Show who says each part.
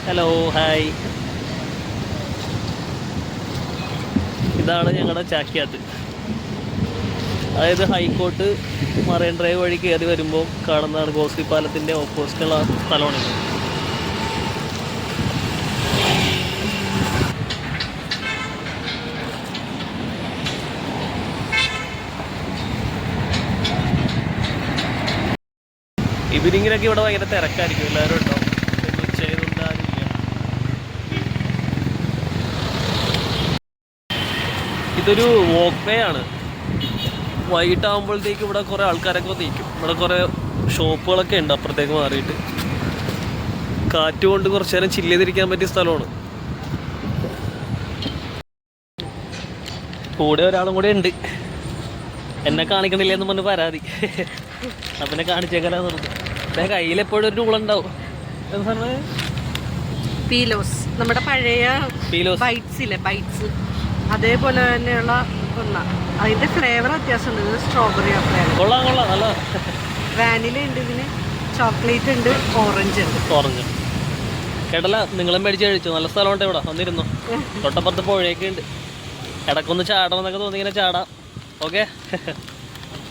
Speaker 1: Hello hi. ഇതാണ് ഞങ്ങളുടെ ചാക്യാത്ത്. അതായത് ഹൈക്കോട്ട് മറൈൻ ഡ്രൈവ് വഴി കയറി വരുമ്പോൾ കാണുന്നതാണ് ഗോശ്രീ പാലത്തിൻ്റെ ഓപ്പോസിറ്റുള്ള സ്ഥലമാണ്. ഈവനിങ്ങിനൊക്കെ ഇവിടെ ഭയങ്കര തിരക്കായിരിക്കും, എല്ലാവരും ഉണ്ടാവും. ഉച്ചയായതുകൊണ്ട് ആരുമില്ല. ഇതൊരു വോക്ക് വേ ആണ്. വൈകിട്ടാകുമ്പോഴത്തേക്ക് ഇവിടെ കുറേ ആൾക്കാരൊക്കെ നീക്കും. ഇവിടെ കുറേ ഷോപ്പുകളൊക്കെ ഉണ്ട് അപ്പുറത്തേക്ക് മാറിയിട്ട്. കാറ്റ് കൊണ്ട് കുറച്ച് നേരം ചില്ല് ചെയ്തിരിക്കാൻ പറ്റിയ സ്ഥലമാണ്. കൂടെ ഒരാളും കൂടെ ഉണ്ട്, എന്നെ കാണിക്കണില്ലെന്ന് പറഞ്ഞ് പരാതി. അപ്പം കാണിച്ചേക്കാനാന്ന് പറഞ്ഞു. എൻ്റെ കയ്യിലെപ്പോഴും ഒരു ടൂളുണ്ടാവും.
Speaker 2: പീലോസ്, നമ്മുടെ പഴയ ബൈറ്റ്സ് ഇല്ലേ, ബൈറ്റ്സ് അതേപോലെ തന്നെയുള്ള ഒന്നാ. അതിന്റെ ഫ്ലേവർ വ്യത്യാസമുണ്ട്. ഇത് സ്ട്രോബെറി ഫ്ലേവർ.
Speaker 1: കൊള്ളാം കൊള്ളാം, നല്ല
Speaker 2: വാനില ഉണ്ട്, ഇതിന് ചോക്ലേറ്റ് ഉണ്ട്, ഓറഞ്ച് ഉണ്ട്.
Speaker 1: ഓറഞ്ച് കേട്ടല്ല, നിങ്ങളും മേടിച്ച് കഴിച്ചു. നല്ല സ്ഥലമുണ്ട് ഇവിടെ, വന്നിരുന്നു. തൊട്ടപ്പുറത്ത് പുഴയൊക്കെ ഉണ്ട്. ഇടയ്ക്കൊന്ന് ചാടണം എന്നൊക്കെ തോന്നി, ഇങ്ങനെ ചാടാം. ഓക്കെ.